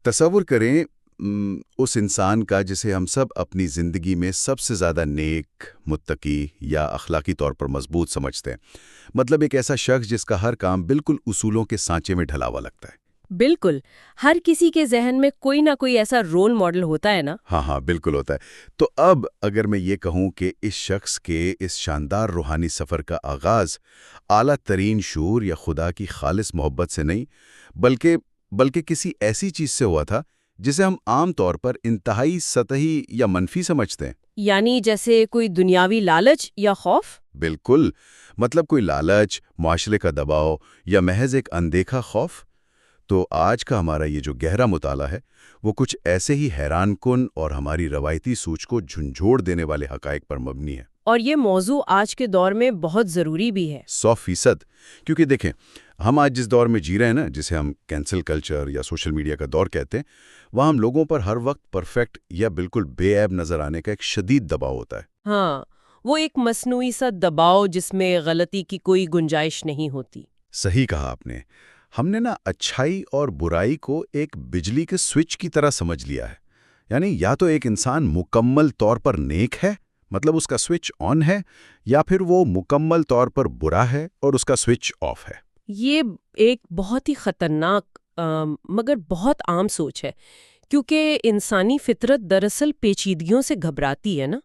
تصور کریں اس انسان کا جسے ہم سب اپنی زندگی میں سب سے زیادہ نیک، متقی یا اخلاقی طور پر مضبوط سمجھتے ہیں۔ مطلب ایک ایسا شخص جس کا ہر کام بالکل اصولوں کے سانچے میں ڈھلا ہوا لگتا ہے۔ بالکل، ہر کسی کے ذہن میں کوئی نہ کوئی ایسا رول ماڈل ہوتا ہے نا۔ ہاں بالکل ہوتا ہے۔ تو اب اگر میں یہ کہوں کہ اس شخص کے اس شاندار روحانی سفر کا آغاز اعلیٰ ترین شعور یا خدا کی خالص محبت سے نہیں بلکہ کسی ایسی چیز سے ہوا تھا جسے ہم عام طور پر انتہائی سطحی یا منفی سمجھتے ہیں۔ یعنی جیسے کوئی دنیاوی لالچ یا خوف؟ بالکل، مطلب کوئی لالچ، معاشرے کا دباؤ یا محض ایک اندیکھا خوف۔ تو آج کا ہمارا یہ جو گہرا مطالعہ ہے وہ کچھ ایسے ہی حیران کن اور ہماری روایتی سوچ کو جھنجھوڑ دینے والے حقائق پر مبنی ہے۔ اور یہ موضوع آج کے دور میں بہت ضروری بھی ہے۔ 100%، کیونکہ دیکھیں ہم آج جس دور میں جی رہے ہیں نا، جسے ہم کینسل کلچر یا سوشل میڈیا کا دور کہتے ہیں، وہاں ہم لوگوں پر ہر وقت پرفیکٹ یا بالکل بے عیب نظر آنے کا ایک شدید دباؤ ہوتا ہے۔ ہاں، وہ ایک مصنوعی سا دباؤ جس میں غلطی کی کوئی گنجائش نہیں ہوتی۔ صحیح کہا آپ نے۔ ہم نے اچھائی اور برائی کو ایک بجلی کے سوئچ کی طرح سمجھ لیا ہے۔ یعنی یا تو ایک انسان مکمل طور پر نیک ہے، مطلب اس کا سوئچ آن ہے، یا پھر وہ مکمل طور پر برا ہے اور اس کا سوئچ آف ہے۔ یہ ایک بہت ہی خطرناک مگر بہت عام سوچ ہے، کیونکہ انسانی فطرت دراصل پیچیدگیوں سے گھبراتی ہے نا،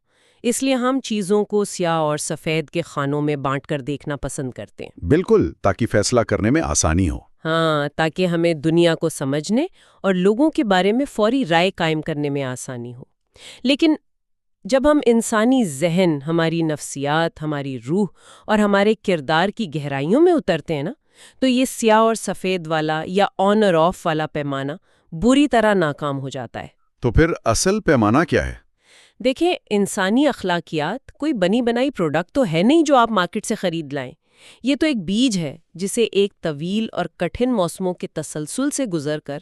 اس لیے ہم چیزوں کو سیاہ اور سفید کے خانوں میں بانٹ کر دیکھنا پسند کرتے ہیں۔ بالکل، تاکہ فیصلہ کرنے میں آسانی ہو۔ ہاں، تاکہ ہمیں دنیا کو سمجھنے اور لوگوں کے بارے میں فوری رائے قائم کرنے میں آسانی ہو۔ لیکن جب ہم انسانی ذہن، ہماری نفسیات، ہماری روح اور ہمارے کردار کی گہرائیوں میں اترتے ہیں نا، تو یہ سیاہ اور سفید والا یا آن اور آف والا پیمانہ بری طرح ناکام ہو جاتا ہے۔ تو پھر اصل پیمانہ کیا ہے؟ دیکھیں، انسانی اخلاقیات کوئی بنی بنائی پروڈکٹ تو ہے نہیں جو آپ مارکیٹ سے خرید لائیں۔ یہ تو ایک بیج ہے جسے ایک طویل اور کٹھن موسموں کے تسلسل سے گزر کر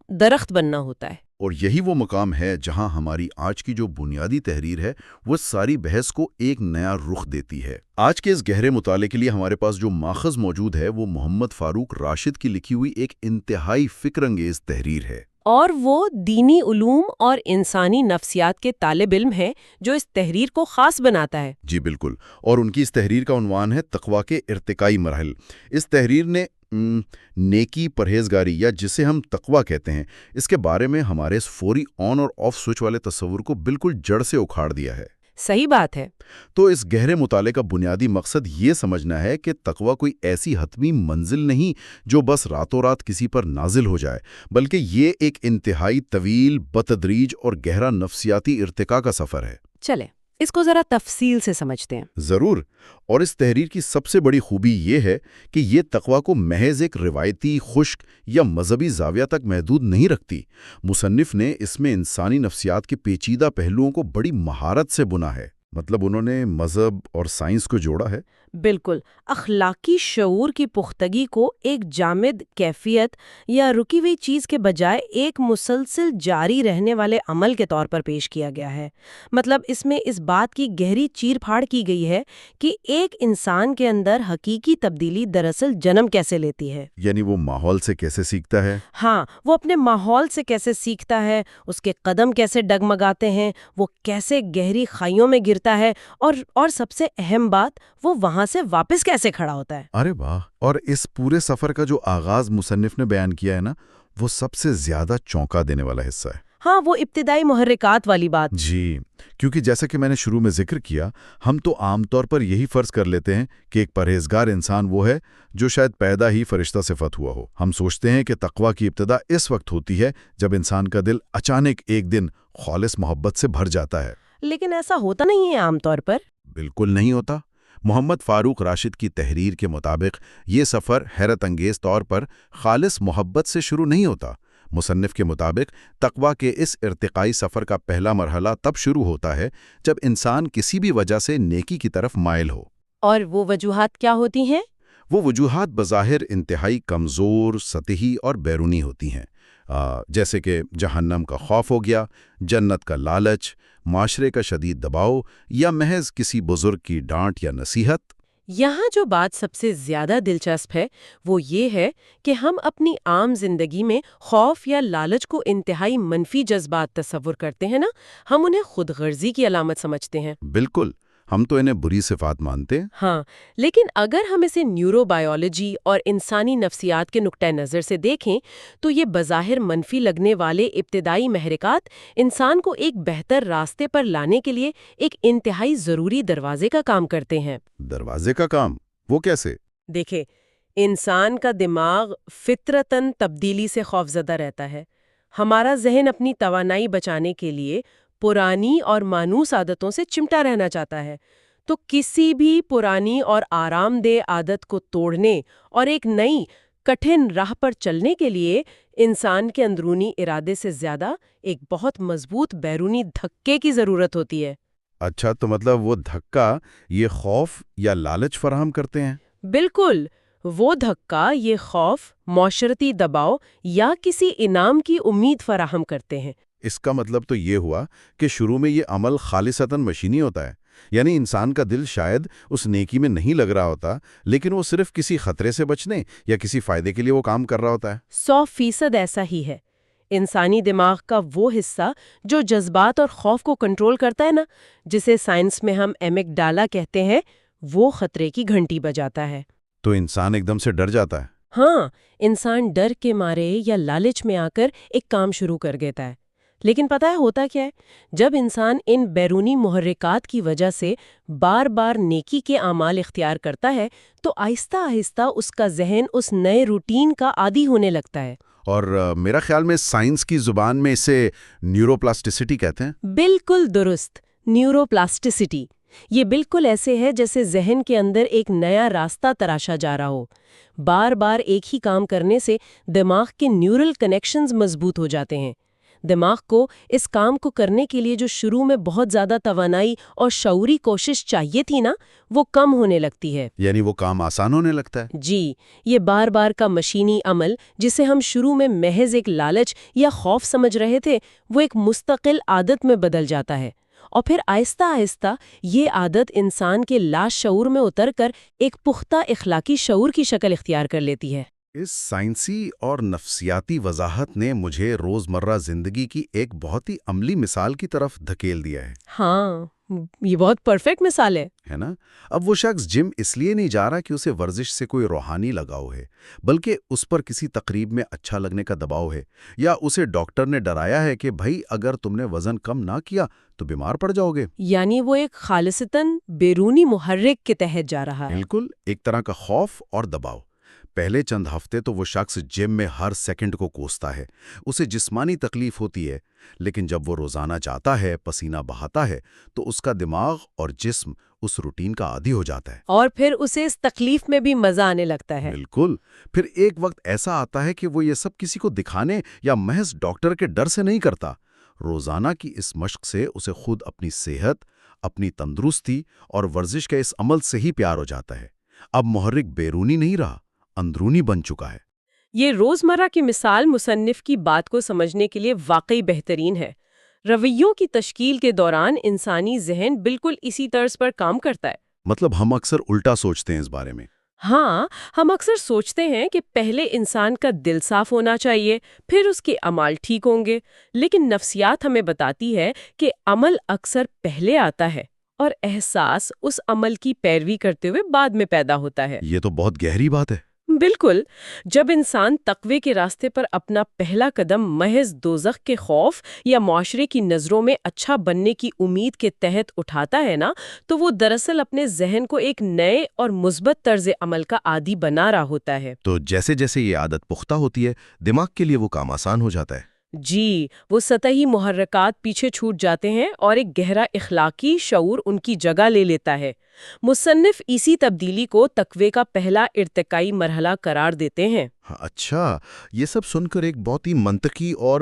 درخت بننا ہوتا ہے۔ اور یہی وہ مقام ہے جہاں ہماری آج کی جو بنیادی تحریر ہے وہ ساری بحث کو ایک نیا رخ دیتی ہے۔ آج کے اس گہرے مطالعے کے لیے ہمارے پاس جو ماخذ موجود ہے وہ محمد فاروق راشد کی لکھی ہوئی ایک انتہائی فکر انگیز تحریر ہے۔ اور وہ دینی علوم اور انسانی نفسیات کے طالب علم ہیں جو اس تحریر کو خاص بناتا ہے۔ جی بالکل، اور ان کی اس تحریر کا عنوان ہے تقویٰ کے ارتقائی مراحل۔ اس تحریر نے نیکی، پرہیزگاری یا جسے ہم تقویٰ کہتے ہیں، اس کے بارے میں ہمارے اس فوری آن اور آف سوئچ والے تصور کو بالکل جڑ سے اکھاڑ دیا ہے۔ صحیح بات ہے۔ تو اس گہرے مطالعے کا بنیادی مقصد یہ سمجھنا ہے کہ تقویٰ کوئی ایسی حتمی منزل نہیں جو بس راتوں رات کسی پر نازل ہو جائے، بلکہ یہ ایک انتہائی طویل، بتدریج اور گہرا نفسیاتی ارتقاء کا سفر ہے۔ چلیں اس کو ذرا تفصیل سے سمجھتے ہیں۔ ضرور، اور اس تحریر کی سب سے بڑی خوبی یہ ہے کہ یہ تقویٰ کو محض ایک روایتی، خشک یا مذہبی زاویہ تک محدود نہیں رکھتی۔ مصنف نے اس میں انسانی نفسیات کے پیچیدہ پہلوؤں کو بڑی مہارت سے بنا ہے۔ مطلب انہوں نے مذہب اور سائنس کو جوڑا ہے۔ بالکل، اخلاقی شعور کی پختگی کو ایک جامد کیفیت یا رکی ہوئی چیز کے بجائے ایک مسلسل جاری رہنے والے عمل کے طور پر پیش کیا گیا ہے۔ مطلب اس میں اس بات کی گہری چیر پھاڑ کی گئی ہے کہ ایک انسان کے اندر حقیقی تبدیلی دراصل جنم کیسے لیتی ہے۔ یعنی وہ ماحول سے کیسے سیکھتا ہے؟ ہاں، وہ اپنے ماحول سے کیسے سیکھتا ہے، اس کے قدم کیسے ڈگمگاتے ہیں، وہ کیسے گہری خائیوں میں گرتا ہے، اور سب سے اہم بات، وہ وہاں سے واپس کیسے کھڑا ہوتا ہے۔ ارے واہ! اور اس پورے سفر کا جو آغاز مصنف نے بیان کیا ہے نا، وہ سب سے زیادہ چونکا دینے والا حصہ ہے۔ ہاں، وہ ابتدائی محرکات والی بات۔ جی، کیونکہ جیسا کہ میں نے شروع میں ذکر کیا، ہم تو عام طور پر یہی فرض کر لیتے ہیں کہ ایک پرہیزگار انسان وہ ہے جو شاید پیدا ہی فرشتہ صفت ہوا ہو۔ ہم سوچتے ہیں کہ تقویٰ کی ابتدا اس وقت ہوتی ہے جب انسان کا دل اچانک ایک دن خالص محبت سے بھر جاتا ہے۔ لیکن ایسا ہوتا نہیں ہے عام طور پر۔ بالکل نہیں ہوتا۔ محمد فاروق راشد کی تحریر کے مطابق یہ سفر حیرت انگیز طور پر خالص محبت سے شروع نہیں ہوتا۔ مصنف کے مطابق تقویٰ کے اس ارتقائی سفر کا پہلا مرحلہ تب شروع ہوتا ہے جب انسان کسی بھی وجہ سے نیکی کی طرف مائل ہو۔ اور وہ وجوہات کیا ہوتی ہیں؟ وہ وجوہات بظاہر انتہائی کمزور، سطحی اور بیرونی ہوتی ہیں، جیسے کہ جہنم کا خوف ہو گیا، جنت کا لالچ، معاشرے کا شدید دباؤ، یا محض کسی بزرگ کی ڈانٹ یا نصیحت۔ یہاں جو بات سب سے زیادہ دلچسپ ہے وہ یہ ہے کہ ہم اپنی عام زندگی میں خوف یا لالچ کو انتہائی منفی جذبات تصور کرتے ہیں نا، ہم انہیں خود غرضی کی علامت سمجھتے ہیں۔ بالکل، ہم تو انہیں بری صفات مانتے ہیں۔ ہاں، لیکن اگر ہم اسے نیورو بایولوجی اور انسانی نفسیات کے نقطہ نظر سے دیکھیں تو یہ بظاہر منفی لگنے والے ابتدائی محرکات انسان کو ایک بہتر راستے پر لانے کے لیے ایک انتہائی ضروری دروازے کا کام کرتے ہیں۔ دروازے کا کام؟ وہ کیسے؟ دیکھیں، انسان کا دماغ فطرتاً تبدیلی سے خوفزدہ رہتا ہے۔ ہمارا ذہن اپنی توانائی بچانے کے لیے پرانی اور مانوس عادتوں سے چمٹا رہنا چاہتا ہے۔ تو کسی بھی پرانی اور آرام دہ عادت کو توڑنے اور ایک نئی کٹھن راہ پر چلنے کے لیے انسان کے اندرونی ارادے سے زیادہ ایک بہت مضبوط بیرونی دھکے کی ضرورت ہوتی ہے۔ اچھا، تو مطلب وہ دھکا یہ خوف یا لالچ فراہم کرتے ہیں؟ بالکل، وہ دھکا یہ خوف، معاشرتی دباؤ یا کسی انعام کی امید فراہم کرتے ہیں۔ اس کا مطلب تو یہ ہوا کہ شروع میں یہ عمل خالصتاً مشینی ہوتا ہے، یعنی انسان کا دل شاید اس نیکی میں نہیں لگ رہا ہوتا، لیکن وہ صرف کسی خطرے سے بچنے یا کسی فائدے کے لیے وہ کام کر رہا ہوتا ہے۔ 100% ایسا ہی ہے۔ انسانی دماغ کا وہ حصہ جو جذبات اور خوف کو کنٹرول کرتا ہے نا، جسے سائنس میں ہم ایمگڈالا کہتے ہیں، وہ خطرے کی گھنٹی بجاتا ہے۔ تو انسان ایک دم سے ڈر جاتا ہے۔ ہاں، انسان ڈر کے مارے یا لالچ میں آ کر ایک کام شروع کر دیتا ہے۔ لیکن پتہ ہے ہوتا کیا ہے؟ جب انسان ان بیرونی محرکات کی وجہ سے بار بار نیکی کے اعمال اختیار کرتا ہے تو آہستہ آہستہ اس کا ذہن اس نئے روٹین کا عادی ہونے لگتا ہے۔ اور میرا خیال میں سائنس کی زبان میں اسے نیوروپلاسٹیسٹی کہتے ہیں۔ بالکل درست، نیورو پلاسٹیسٹی۔ یہ بالکل ایسے ہے جیسے ذہن کے اندر ایک نیا راستہ تراشا جا رہا ہو۔ بار بار ایک ہی کام کرنے سے دماغ کے نیورل کنیکشنز مضبوط ہو جاتے ہیں۔ دماغ کو اس کام کو کرنے کے لیے جو شروع میں بہت زیادہ توانائی اور شعوری کوشش چاہیے تھی نا، وہ کم ہونے لگتی ہے۔ یعنی وہ کام آسان ہونے لگتا ہے۔ جی، یہ بار بار کا مشینی عمل جسے ہم شروع میں محض ایک لالچ یا خوف سمجھ رہے تھے، وہ ایک مستقل عادت میں بدل جاتا ہے، اور پھر آہستہ آہستہ یہ عادت انسان کے لاشعور میں اتر کر ایک پختہ اخلاقی شعور کی شکل اختیار کر لیتی ہے۔ اس سائنسی اور نفسیاتی وضاحت نے مجھے روزمرہ زندگی کی ایک بہت ہی عملی مثال کی طرف دھکیل دیا ہے۔ ہاں، یہ بہت پرفیکٹ مثال ہے۔ نا؟ اب وہ شخص جم اس لیے نہیں جا رہا کہ اسے ورزش سے کوئی روحانی لگاؤ ہے، بلکہ اس پر کسی تقریب میں اچھا لگنے کا دباؤ ہے، یا اسے ڈاکٹر نے ڈرایا ہے کہ بھائی اگر تم نے وزن کم نہ کیا تو بیمار پڑ جاؤ گے۔ یعنی وہ ایک خالصتاً بیرونی محرک کے تحت جا رہا ہے۔ بالکل، ایک طرح کا خوف اور دباؤ۔ پہلے چند ہفتے تو وہ شخص جم میں ہر سیکنڈ کو کوستا ہے، اسے جسمانی تکلیف ہوتی ہے، لیکن جب وہ روزانہ جاتا ہے، پسینہ بہاتا ہے، تو اس کا دماغ اور جسم اس روٹین کا عادی ہو جاتا ہے، اور پھر اسے اس تکلیف میں بھی مزہ آنے لگتا ہے۔ بالکل۔ پھر ایک وقت ایسا آتا ہے کہ وہ یہ سب کسی کو دکھانے یا محض ڈاکٹر کے ڈر سے نہیں کرتا۔ روزانہ کی اس مشق سے اسے خود اپنی صحت، اپنی تندرستی اور ورزش کے اس عمل سے ہی پیار ہو جاتا ہے۔ اب محرک بیرونی نہیں رہا، اندرونی بن چکا ہے۔ یہ روزمرہ کی مثال مصنف کی بات کو سمجھنے کے لیے واقعی بہترین ہے۔ رویوں کی تشکیل کے دوران انسانی ذہن بالکل اسی طرز پر کام کرتا ہے۔ مطلب ہم اکثر الٹا سوچتے ہیں اس بارے میں۔ ہاں، ہم اکثر سوچتے ہیں کہ پہلے انسان کا دل صاف ہونا چاہیے، پھر اس کے اعمال ٹھیک ہوں گے، لیکن نفسیات ہمیں بتاتی ہے کہ عمل اکثر پہلے آتا ہے اور احساس اس عمل کی پیروی کرتے ہوئے بعد میں پیدا ہوتا ہے۔ یہ تو بہت گہری بات ہے۔ بالکل، جب انسان تقوی کے راستے پر اپنا پہلا قدم محض دوزخ کے خوف یا معاشرے کی نظروں میں اچھا بننے کی امید کے تحت اٹھاتا ہے نا، تو وہ دراصل اپنے ذہن کو ایک نئے اور مثبت طرز عمل کا عادی بنا رہا ہوتا ہے۔ تو جیسے جیسے یہ عادت پختہ ہوتی ہے، دماغ کے لیے وہ کام آسان ہو جاتا ہے۔ جی، وہ سطحی محرکات پیچھے چھوٹ جاتے ہیں اور ایک گہرا اخلاقی شعور ان کی جگہ لے لیتا ہے۔ مصنف اسی تبدیلی کو تقوی کا پہلا ارتقائی مرحلہ قرار دیتے ہیں۔ اچھا، یہ سب سن کر ایک بہت ہی منطقی اور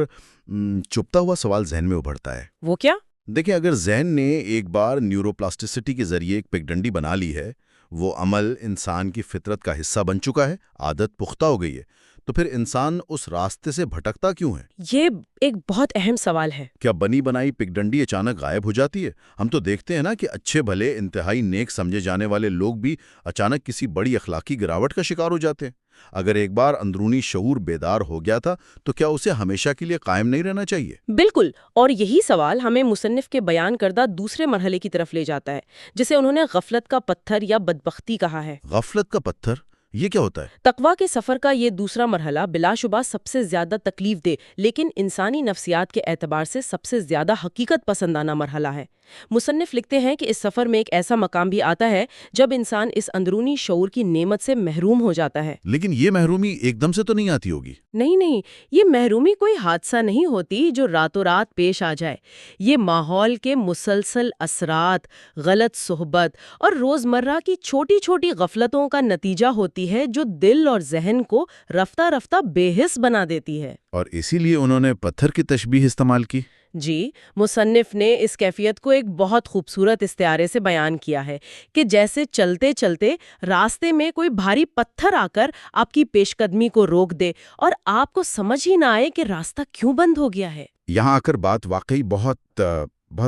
چپتا ہوا سوال ذہن میں ابھرتا ہے۔ وہ کیا؟ دیکھیں، اگر ذہن نے ایک بار نیوروپلاسٹیسٹی کے ذریعے ایک پگڈنڈی بنا لی ہے، وہ عمل انسان کی فطرت کا حصہ بن چکا ہے، عادت پختہ ہو گئی ہے، تو پھر انسان اس راستے سے بھٹکتا کیوں ہے؟ یہ ایک بہت اہم سوال ہے۔ کیا بنی بنائی پگڈنڈی اچانک غائب ہو جاتی ہے؟ ہم تو دیکھتے ہیں نا کہ اچھے بھلے انتہائی نیک سمجھے جانے والے لوگ بھی اچانک کسی بڑی اخلاقی گراوٹ کا شکار ہو جاتے ہیں۔ اگر ایک بار اندرونی شعور بیدار ہو گیا تھا تو کیا اسے ہمیشہ کے لیے قائم نہیں رہنا چاہیے؟ بالکل، اور یہی سوال ہمیں مصنف کے بیان کردہ دوسرے مرحلے کی طرف لے جاتا ہے، جسے انہوں نے غفلت کا پتھر یا بدبختی کہا ہے۔ غفلت کا پتھر، یہ کیا ہوتا ہے؟ تقویٰ کے سفر کا یہ دوسرا مرحلہ بلا شبہ سب سے زیادہ تکلیف دہ لیکن انسانی نفسیات کے اعتبار سے سب سے زیادہ حقیقت پسندانہ مرحلہ ہے۔ مصنف لکھتے ہیں کہ اس سفر میں ایک ایسا مقام بھی آتا ہے جب انسان اس اندرونی شعور کی نعمت سے محروم ہو جاتا ہے۔ لیکن یہ محرومی ایک دم سے تو نہیں آتی ہوگی؟ نہیں، یہ محرومی کوئی حادثہ نہیں ہوتی جو راتوں رات پیش آ جائے۔ یہ ماحول کے مسلسل اثرات، غلط صحبت اور روزمرہ کی چھوٹی چھوٹی غفلتوں کا نتیجہ ہوتی ہے جو دل اور ذہن کو رفتہ رفتہ بے حس بنا دیتی ہے۔ اور اسی لیے انہوں نے پتھر کی تشبیہ استعمال کی۔ جی، مصنف نے اس کیفیت کو ایک بہت خوبصورت استعارے سے بیان کیا ہے کہ جیسے چلتے چلتے راستے میں کوئی بھاری پتھر آ کر آپ کی پیش قدمی کو روک دے اور آپ کو سمجھ ہی نہ آئے کہ راستہ کیوں بند ہو گیا ہے۔ یہاں آ کر بات واقعی بہت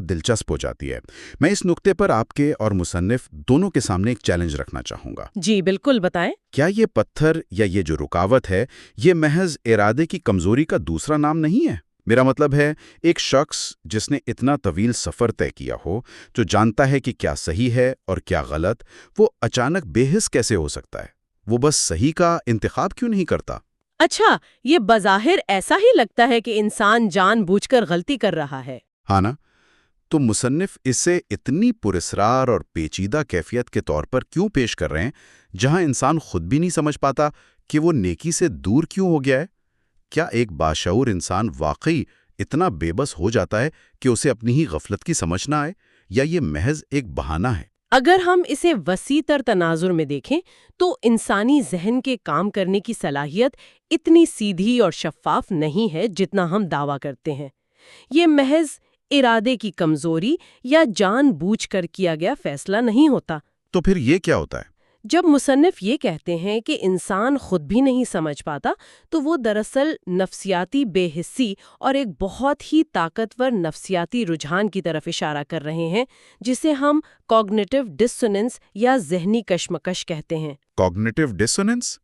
دلچسپ ہو جاتی ہے۔ میں اس نقطے پر آپ کے اور مصنف دونوں کے سامنے ایک چیلنج رکھنا چاہوں گا۔ جی بالکل، بتائیں۔ کیا یہ پتھر یا یہ جو رکاوٹ ہے، یہ محض ارادے کی کمزوری کا دوسرا نام نہیں ہے؟ میرا مطلب ہے، ایک شخص جس نے اتنا طویل سفر طے کیا ہو، جو جانتا ہے کہ کیا صحیح ہے اور کیا غلط، وہ اچانک بے حس کیسے ہو سکتا ہے؟ وہ بس صحیح کا انتخاب کیوں نہیں کرتا؟ اچھا، یہ بظاہر ایسا ہی لگتا ہے کہ انسان جان بوجھ کر غلطی کر رہا ہے۔ ہاں نا؟ تو مصنف اسے اتنی پراسرار اور پیچیدہ کیفیت کے طور پر کیوں پیش کر رہے ہیں، جہاں انسان خود بھی نہیں سمجھ پاتا کہ وہ نیکی سے دور کیوں ہو گیا ہے؟ کیا ایک باشعور انسان واقعی اتنا بے بس ہو جاتا ہے کہ اسے اپنی ہی غفلت کی سمجھ نہ آئے، یا یہ محض ایک بہانہ ہے؟ اگر ہم اسے وسیع تر تناظر میں دیکھیں تو انسانی ذہن کے کام کرنے کی صلاحیت اتنی سیدھی اور شفاف نہیں ہے جتنا ہم دعویٰ کرتے ہیں۔ یہ محض ارادے کی کمزوری یا جان بوجھ کر کیا گیا فیصلہ نہیں ہوتا۔ تو پھر یہ کیا ہوتا ہے؟ جب مصنف یہ کہتے ہیں کہ انسان خود بھی نہیں سمجھ پاتا تو وہ دراصل نفسیاتی بے حسی اور ایک بہت ہی طاقتور نفسیاتی رجحان کی طرف اشارہ کر رہے ہیں، جسے ہم کوگنیٹو ڈسوننس یا ذہنی کشمکش کہتے ہیں۔ Cognitive dissonance?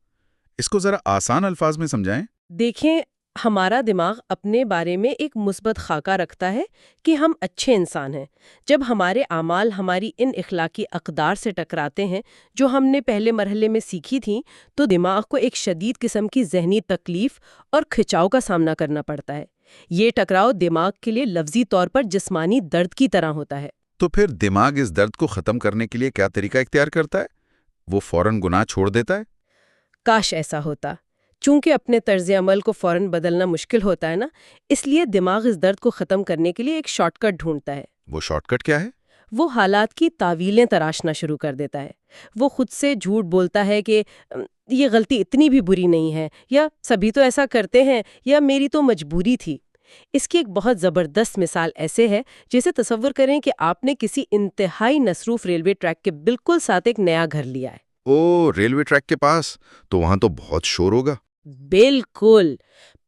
اس کو ذرا آسان الفاظ میں سمجھائیں۔ دیکھیں، ہمارا دماغ اپنے بارے میں ایک مثبت خاکہ رکھتا ہے کہ ہم اچھے انسان ہیں۔ جب ہمارے اعمال ہماری ان اخلاقی اقدار سے ٹکراتے ہیں جو ہم نے پہلے مرحلے میں سیکھی تھیں، تو دماغ کو ایک شدید قسم کی ذہنی تکلیف اور کھچاؤ کا سامنا کرنا پڑتا ہے۔ یہ ٹکراؤ دماغ کے لیے لفظی طور پر جسمانی درد کی طرح ہوتا ہے۔ تو پھر دماغ اس درد کو ختم کرنے کے لیے کیا طریقہ اختیار کرتا ہے؟ وہ فوراً گناہ چھوڑ دیتا ہے؟ کاش ایسا ہوتا۔ چونکہ اپنے طرز عمل کو فوراً بدلنا مشکل ہوتا ہے نا، اس لیے دماغ اس درد کو ختم کرنے کے لیے ایک شارٹ کٹ ڈھونڈتا ہے۔ وہ شارٹ کٹ کیا ہے؟ وہ حالات کی تعویلیں تراشنا شروع کر دیتا ہے۔ وہ خود سے جھوٹ بولتا ہے کہ یہ غلطی اتنی بھی بری نہیں ہے، یا سبھی تو ایسا کرتے ہیں، یا میری تو مجبوری تھی۔ اس کی ایک بہت زبردست مثال ایسے ہے جیسے تصور کریں کہ آپ نے کسی انتہائی مصروف ریلوے ٹریک کے بالکل ساتھ ایک نیا گھر لیا ہے۔ ریلوے ٹریک کے پاس تو وہاں تو بہت شور ہوگا۔ بالکل،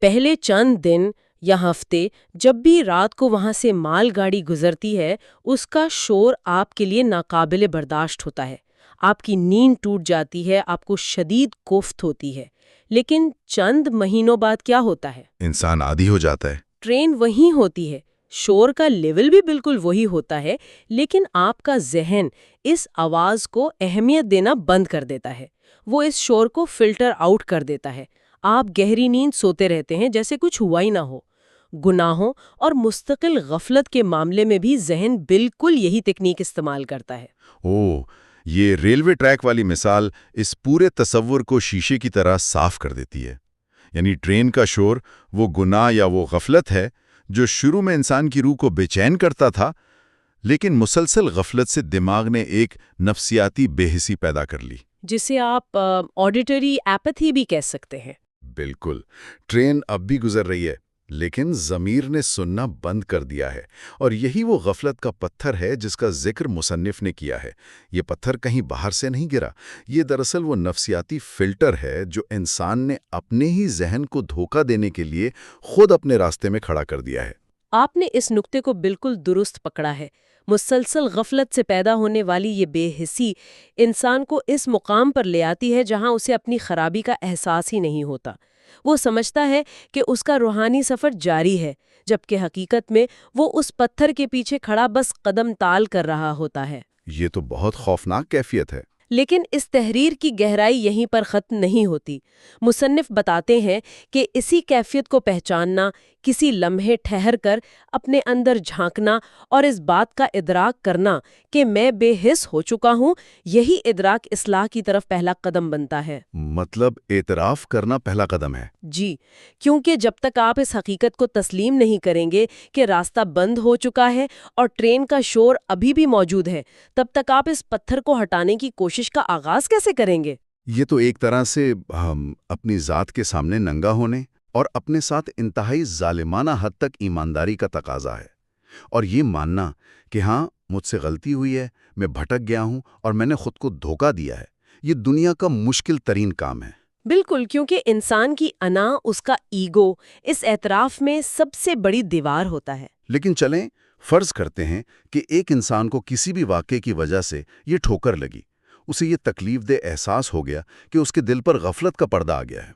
پہلے چند دن یا ہفتے جب بھی رات کو وہاں سے مال گاڑی گزرتی ہے، اس کا شور آپ کے لیے ناقابل برداشت ہوتا ہے۔ آپ کی نیند ٹوٹ جاتی ہے، آپ کو شدید کوفت ہوتی ہے۔ لیکن چند مہینوں بعد کیا ہوتا ہے؟ انسان عادی ہو جاتا ہے۔ ٹرین وہیں ہوتی ہے، شور کا لیول بھی بالکل وہی ہوتا ہے، لیکن آپ کا ذہن اس آواز کو اہمیت دینا بند کر دیتا ہے۔ وہ اس شور کو فلٹر آؤٹ کر دیتا ہے۔ آپ گہری نیند سوتے رہتے ہیں جیسے کچھ ہوا ہی نہ ہو۔ گناہوں اور مستقل غفلت کے معاملے میں بھی ذہن بالکل یہی تکنیک استعمال کرتا ہے۔ یہ ریلوے ٹریک والی مثال اس پورے تصور کو شیشے کی طرح صاف کر دیتی ہے۔ یعنی ٹرین کا شور وہ گناہ یا وہ غفلت ہے جو شروع میں انسان کی روح کو بے چین کرتا تھا، لیکن مسلسل غفلت سے دماغ نے ایک نفسیاتی بے حسی پیدا کر لی، جسے آپ آڈیٹری ایپتھی بھی کہہ سکتے ہیں۔ بالکل، ٹرین اب بھی گزر رہی ہے لیکن ضمیر نے سننا بند کر دیا ہے، اور یہی وہ غفلت کا پتھر ہے جس کا ذکر مصنف نے کیا ہے۔ یہ پتھر کہیں باہر سے نہیں گرا، یہ دراصل وہ نفسیاتی فلٹر ہے جو انسان نے اپنے ہی ذہن کو دھوکہ دینے کے لیے خود اپنے راستے میں کھڑا کر دیا ہے۔ آپ نے اس نکتے کو بالکل درست پکڑا ہے۔ مسلسل غفلت سے پیدا ہونے والی یہ بے حسی انسان کو اس مقام پر لے آتی ہے جہاں اسے اپنی خرابی کا احساس ہی نہیں ہوتا۔ وہ سمجھتا ہے کہ اس کا روحانی سفر جاری ہے، جبکہ حقیقت میں وہ اس پتھر کے پیچھے کھڑا بس قدم تال کر رہا ہوتا ہے۔ یہ تو بہت خوفناک کیفیت ہے۔ لیکن اس تحریر کی گہرائی یہیں پر ختم نہیں ہوتی۔ مصنف بتاتے ہیں کہ اسی کیفیت کو پہچاننا، کسی لمحے ٹھہر کر اپنے اندر جھانکنا اور اس بات کا ادراک کرنا کہ میں بے حس ہو چکا ہوں، یہی ادراک اصلاح کی طرف پہلا قدم بنتا ہے۔ مطلب اعتراف کرنا پہلا قدم ہے۔ جی، کیونکہ جب تک آپ اس حقیقت کو تسلیم نہیں کریں گے کہ راستہ بند ہو چکا ہے اور ٹرین کا شور ابھی بھی موجود ہے، تب تک آپ اس پتھر کو ہٹانے کی کوشش کا آغاز کیسے کریں گے؟ یہ تو ایک طرح سے اپنی ذات کے سامنے ننگا ہونے اور اپنے ساتھ انتہائی ظالمانہ حد تک ایمانداری کا تقاضا ہے، اور یہ ماننا کہ ہاں مجھ سے غلطی ہوئی ہے، میں بھٹک گیا ہوں اور میں نے خود کو دھوکہ دیا ہے۔ یہ دنیا کا مشکل ترین کام ہے۔ بالکل، کیونکہ انسان کی انا، اس کا ایگو، اس اعتراف میں سب سے بڑی دیوار ہوتا ہے۔ لیکن چلیں فرض کرتے ہیں کہ ایک انسان کو کسی بھی واقعے کی وجہ سے یہ ٹھوکر لگی، اسے یہ تکلیف دہ احساس ہو گیا کہ اس کے دل پر غفلت کا پردہ آ گیا ہے،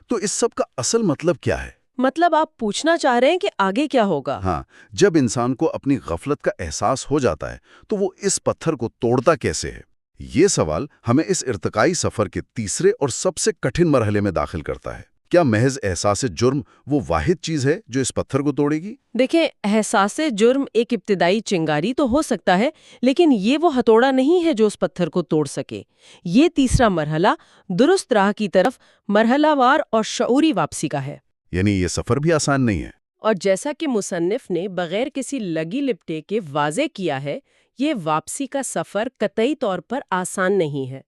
تو اس سب کا اصل مطلب کیا ہے؟ مطلب آپ پوچھنا چاہ رہے ہیں کہ آگے کیا ہوگا؟ ہاں، جب انسان کو اپنی غفلت کا احساس ہو جاتا ہے تو وہ اس پتھر کو توڑتا کیسے ہے؟ یہ سوال ہمیں اس ارتقائی سفر کے تیسرے اور سب سے کٹھن مرحلے میں داخل کرتا ہے۔ کیا محض احساس جرم وہ واحد چیز ہے جو اس پتھر کو توڑے گی؟ دیکھیں، احساس جرم ایک ابتدائی چنگاری تو ہو سکتا ہے، لیکن یہ وہ ہتھوڑا نہیں ہے جو اس پتھر کو توڑ سکے۔ یہ تیسرا مرحلہ درست راہ کی طرف مرحلہ وار اور شعوری واپسی کا ہے۔ یعنی یہ سفر بھی آسان نہیں ہے۔ اور جیسا کہ مصنف نے بغیر کسی لگی لپٹے کے واضح کیا ہے، یہ واپسی کا سفر قطعی طور پر آسان نہیں ہے۔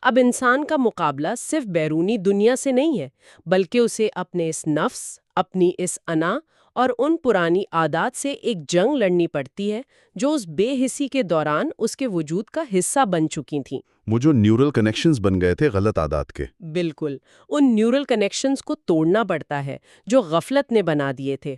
اب انسان کا مقابلہ صرف بیرونی دنیا سے نہیں ہے، بلکہ اسے اپنے اس نفس، اپنی اس انا اور ان پرانی عادات سے ایک جنگ لڑنی پڑتی ہے جو اس بے حسی کے دوران اس کے وجود کا حصہ بن چکی تھیں۔ وہ جو نیورل کنیکشنز بن گئے تھے غلط عادات کے۔ بالکل، ان نیورل کنیکشنز کو توڑنا پڑتا ہے جو غفلت نے بنا دیے تھے۔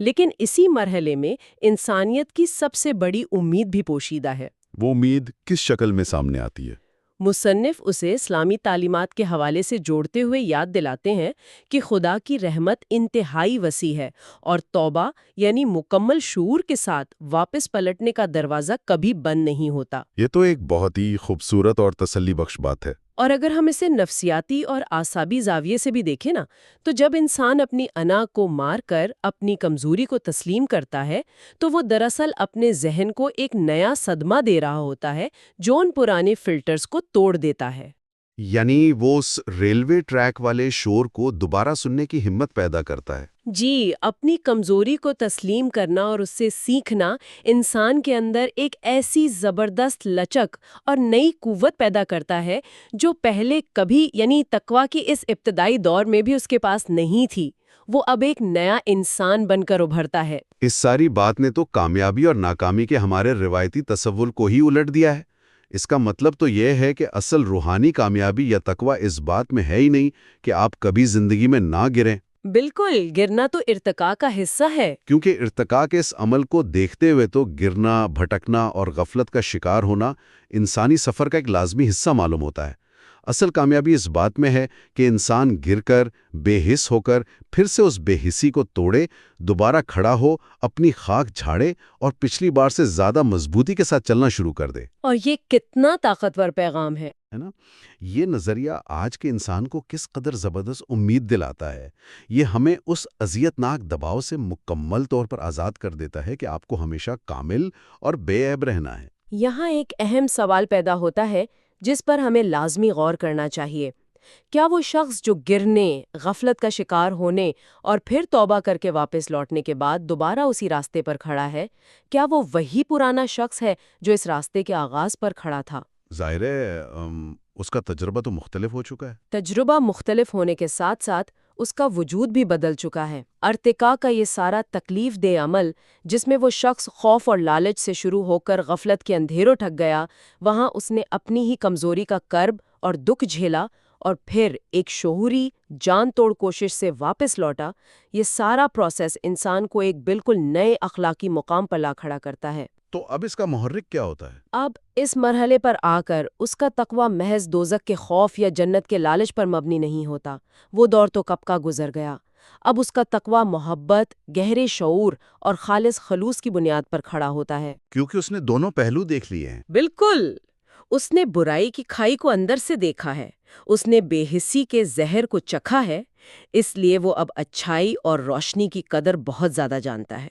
لیکن اسی مرحلے میں انسانیت کی سب سے بڑی امید بھی پوشیدہ ہے۔ وہ امید کس شکل میں سامنے آتی ہے؟ مصنف اسے اسلامی تعلیمات کے حوالے سے جوڑتے ہوئے یاد دلاتے ہیں کہ خدا کی رحمت انتہائی وسیع ہے اور توبہ یعنی مکمل شعور کے ساتھ واپس پلٹنے کا دروازہ کبھی بند نہیں ہوتا۔ یہ تو ایک بہت ہی خوبصورت اور تسلی بخش بات ہے۔ اور اگر ہم اسے نفسیاتی اور اعصابی زاویے سے بھی دیکھیں نا، تو جب انسان اپنی انا کو مار کر اپنی کمزوری کو تسلیم کرتا ہے تو وہ دراصل اپنے ذہن کو ایک نیا صدمہ دے رہا ہوتا ہے جو ان پرانے فلٹرز کو توڑ دیتا ہے۔ یعنی وہ اس ریلوے ٹریک والے شور کو دوبارہ سننے کی ہمت پیدا کرتا ہے۔ جی، اپنی کمزوری کو تسلیم کرنا اور اس سے سیکھنا انسان کے اندر ایک ایسی زبردست لچک اور نئی قوت پیدا کرتا ہے جو پہلے کبھی یعنی تقویٰ کی اس ابتدائی دور میں بھی اس کے پاس نہیں تھی۔ وہ اب ایک نیا انسان بن کر ابھرتا ہے۔ اس ساری بات نے تو کامیابی اور ناکامی کے ہمارے روایتی تصور کو ہی الٹ دیا ہے۔ اس کا مطلب تو یہ ہے کہ اصل روحانی کامیابی یا تقویٰ اس بات میں ہے ہی نہیں کہ آپ کبھی زندگی میں نہ گریں۔ بالکل، گرنا تو ارتقاء کا حصہ ہے۔ کیونکہ ارتقاء کے اس عمل کو دیکھتے ہوئے تو گرنا، بھٹکنا اور غفلت کا شکار ہونا انسانی سفر کا ایک لازمی حصہ معلوم ہوتا ہے۔ اصل کامیابی اس بات میں ہے کہ انسان گر کر، بے حس ہو کر، پھر سے اس بے حسی کو توڑے، دوبارہ کھڑا ہو، اپنی خاک جھاڑے اور پچھلی بار سے زیادہ مضبوطی کے ساتھ چلنا شروع کر دے۔ اور یہ کتنا طاقتور پیغام ہے نا؟ یہ نظریہ آج کے انسان کو کس قدر زبردست امید دلاتا ہے۔ یہ ہمیں اس اذیتناک دباؤ سے مکمل طور پر آزاد کر دیتا ہے کہ آپ کو ہمیشہ کامل اور بے عیب رہنا ہے۔ یہاں ایک اہم سوال پیدا ہوتا ہے جس پر ہمیں لازمی غور کرنا چاہیے۔ کیا وہ شخص جو گرنے، غفلت کا شکار ہونے اور پھر توبہ کر کے واپس لوٹنے کے بعد دوبارہ اسی راستے پر کھڑا ہے، کیا وہ وہی پرانا شخص ہے جو اس راستے کے آغاز پر کھڑا تھا؟ ظاہر ہے اس کا تجربہ تو مختلف ہو چکا ہے۔ تجربہ مختلف ہونے کے ساتھ ساتھ اس کا وجود بھی بدل چکا ہے۔ ارتقاء کا یہ سارا تکلیف دہ عمل، جس میں وہ شخص خوف اور لالچ سے شروع ہو کر غفلت کے اندھیروں ٹھگ گیا، وہاں اس نے اپنی ہی کمزوری کا کرب اور دکھ جھیلا اور پھر ایک شعوری جان توڑ کوشش سے واپس لوٹا۔ یہ سارا پروسیس انسان کو ایک بالکل نئے اخلاقی مقام پر لا کھڑا کرتا ہے۔ تو اب اس کا محرک کیا ہوتا ہے؟ اب اس مرحلے پر آ کر اس کا تقویٰ محض دوزخ کے خوف یا جنت کے لالچ پر مبنی نہیں ہوتا، وہ دور تو کب کا گزر گیا۔ اب اس کا تقویٰ محبت، گہرے شعور اور خالص خلوص کی بنیاد پر کھڑا ہوتا ہے۔ کیونکہ اس نے دونوں پہلو دیکھ لیے ہیں۔ بالکل، اس نے برائی کی کھائی کو اندر سے دیکھا ہے، اس نے بے حسی کے زہر کو چکھا ہے، اس لیے وہ اب اچھائی اور روشنی کی قدر بہت زیادہ جانتا ہے۔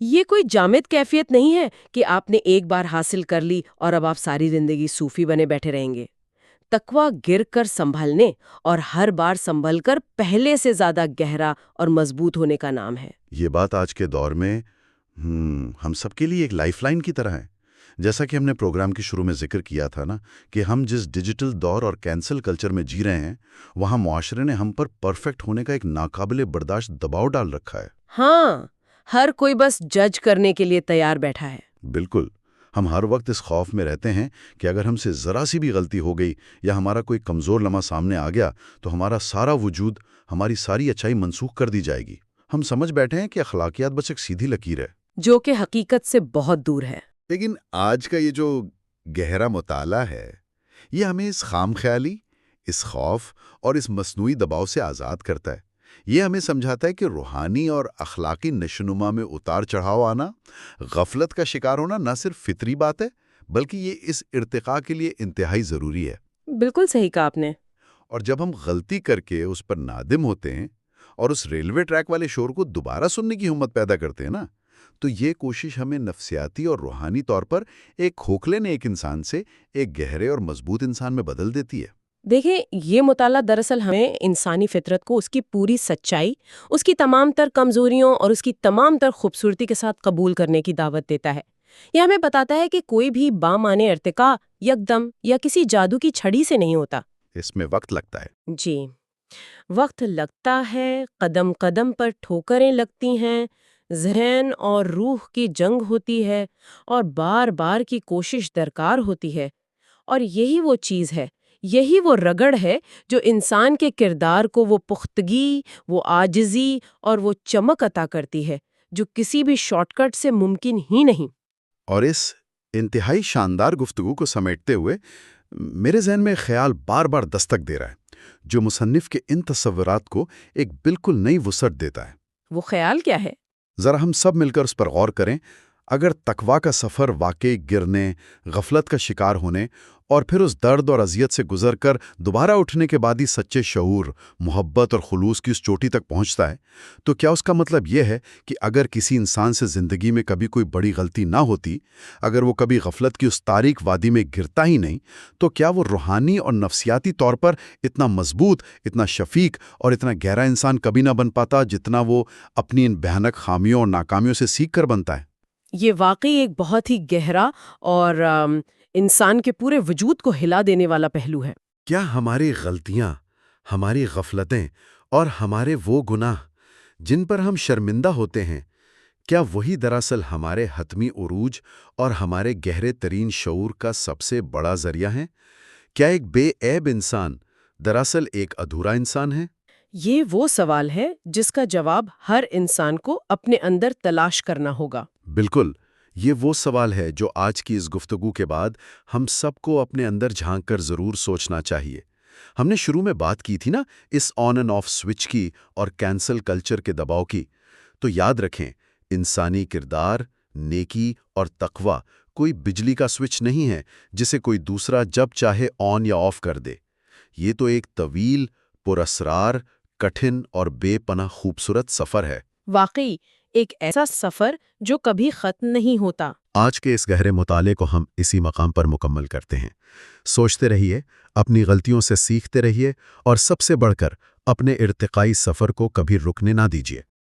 یہ کوئی جامد کیفیت نہیں ہے کہ آپ نے ایک بار حاصل کر لی اور اب آپ ساری زندگی صوفی بنے بیٹھے رہیں گے۔ تقویٰ گر کر سنبھلنے اور ہر بار سنبھل کر پہلے سے زیادہ گہرا اور مضبوط ہونے کا نام ہے۔ یہ بات آج کے دور میں ہم سب کے لیے ایک لائف لائن کی طرح ہے۔ جیسا کہ ہم نے پروگرام کے شروع میں ذکر کیا تھا نا کہ ہم جس ڈیجیٹل دور اور کینسل کلچر میں جی رہے ہیں، وہاں معاشرے نے ہم پر پرفیکٹ ہونے کا ایک ناقابل برداشت دباؤ ڈال رکھا ہے۔ ہاں، ہر کوئی بس جج کرنے کے لیے تیار بیٹھا ہے۔ بالکل، ہم ہر وقت اس خوف میں رہتے ہیں کہ اگر ہم سے ذرا سی بھی غلطی ہو گئی یا ہمارا کوئی کمزور لمحہ سامنے آ گیا تو ہمارا سارا وجود، ہماری ساری اچھائی منسوخ کر دی جائے گی۔ ہم سمجھ بیٹھے ہیں کہ اخلاقیات بس ایک سیدھی لکیر ہے، جو کہ حقیقت سے بہت دور ہے۔ لیکن آج کا یہ جو گہرا مطالعہ ہے، یہ ہمیں اس خام خیالی، اس خوف اور اس مصنوعی دباؤ سے آزاد کرتا ہے۔ یہ ہمیں سمجھاتا ہے کہ روحانی اور اخلاقی نشوونما میں اتار چڑھاؤ آنا، غفلت کا شکار ہونا نہ صرف فطری بات ہے بلکہ یہ اس ارتقاء کے لیے انتہائی ضروری ہے۔ بالکل صحیح کہا آپ نے۔ اور جب ہم غلطی کر کے اس پر نادم ہوتے ہیں اور اس ریلوے ٹریک والے شور کو دوبارہ سننے کی ہمت پیدا کرتے ہیں نا، تو یہ کوشش ہمیں نفسیاتی اور روحانی طور پر ایک کھوکھلے نیک انسان سے ایک گہرے اور مضبوط انسان میں بدل دیتی ہے۔ دیکھیں، یہ مطالعہ دراصل ہمیں انسانی فطرت کو اس کی پوری سچائی، اس کی تمام تر کمزوریوں اور اس کی تمام تر خوبصورتی کے ساتھ قبول کرنے کی دعوت دیتا ہے۔ یہ ہمیں بتاتا ہے کہ کوئی بھی بامعنی ارتقاء یکدم یا کسی جادو کی چھڑی سے نہیں ہوتا۔ اس میں وقت لگتا ہے۔ جی، وقت لگتا ہے، قدم قدم پر ٹھوکریں لگتی ہیں، ذہن اور روح کی جنگ ہوتی ہے اور بار بار کی کوشش درکار ہوتی ہے۔ اور یہی وہ چیز ہے، یہی وہ رگڑ ہے جو انسان کے کردار کو وہ پختگی، وہ عاجزی اور وہ چمک عطا کرتی ہے جو کسی بھی شارٹ کٹ سے ممکن ہی نہیں۔ اور اس انتہائی شاندار گفتگو کو سمیٹتے ہوئے میرے ذہن میں خیال بار بار دستک دے رہا ہے جو مصنف کے ان تصورات کو ایک بالکل نئی وسعت دیتا ہے۔ وہ خیال کیا ہے؟ ذرا ہم سب مل کر اس پر غور کریں۔ اگر تقویٰ کا سفر واقعی گرنے، غفلت کا شکار ہونے اور پھر اس درد اور اذیت سے گزر کر دوبارہ اٹھنے کے بعد ہی سچے شعور، محبت اور خلوص کی اس چوٹی تک پہنچتا ہے، تو کیا اس کا مطلب یہ ہے کہ اگر کسی انسان سے زندگی میں کبھی کوئی بڑی غلطی نہ ہوتی، اگر وہ کبھی غفلت کی اس تاریک وادی میں گرتا ہی نہیں، تو کیا وہ روحانی اور نفسیاتی طور پر اتنا مضبوط، اتنا شفیق اور اتنا گہرا انسان کبھی نہ بن پاتا جتنا وہ اپنی ان بھیانک خامیوں اور ناکامیوں سے سیکھ کر بنتا ہے؟ یہ واقعی ایک بہت ہی گہرا اور انسان کے پورے وجود کو ہلا دینے والا پہلو ہے۔ کیا ہماری غلطیاں، ہماری غفلتیں اور ہمارے وہ گناہ جن پر ہم شرمندہ ہوتے ہیں، کیا وہی دراصل ہمارے حتمی عروج اور ہمارے گہرے ترین شعور کا سب سے بڑا ذریعہ ہیں؟ کیا ایک بے عیب انسان دراصل ایک ادھورا انسان ہے؟ یہ وہ سوال ہے جس کا جواب ہر انسان کو اپنے اندر تلاش کرنا ہوگا۔ بالکل، یہ وہ سوال ہے جو آج کی اس گفتگو کے بعد ہم سب کو اپنے اندر جھانک کر ضرور سوچنا چاہیے۔ ہم نے شروع میں بات کی تھی نا اس آن اینڈ آف سوئچ کی اور کینسل کلچر کے دباؤ کی، تو یاد رکھیں، انسانی کردار، نیکی اور تقویٰ کوئی بجلی کا سوئچ نہیں ہے جسے کوئی دوسرا جب چاہے آن یا آف کر دے۔ یہ تو ایک طویل، پراسرار، کٹھن اور بے پناہ خوبصورت سفر ہے۔ واقعی ایک ایسا سفر جو کبھی ختم نہیں ہوتا۔ آج کے اس گہرے مطالعے کو ہم اسی مقام پر مکمل کرتے ہیں۔ سوچتے رہیے، اپنی غلطیوں سے سیکھتے رہیے اور سب سے بڑھ کر اپنے ارتقائی سفر کو کبھی رکنے نہ دیجیے۔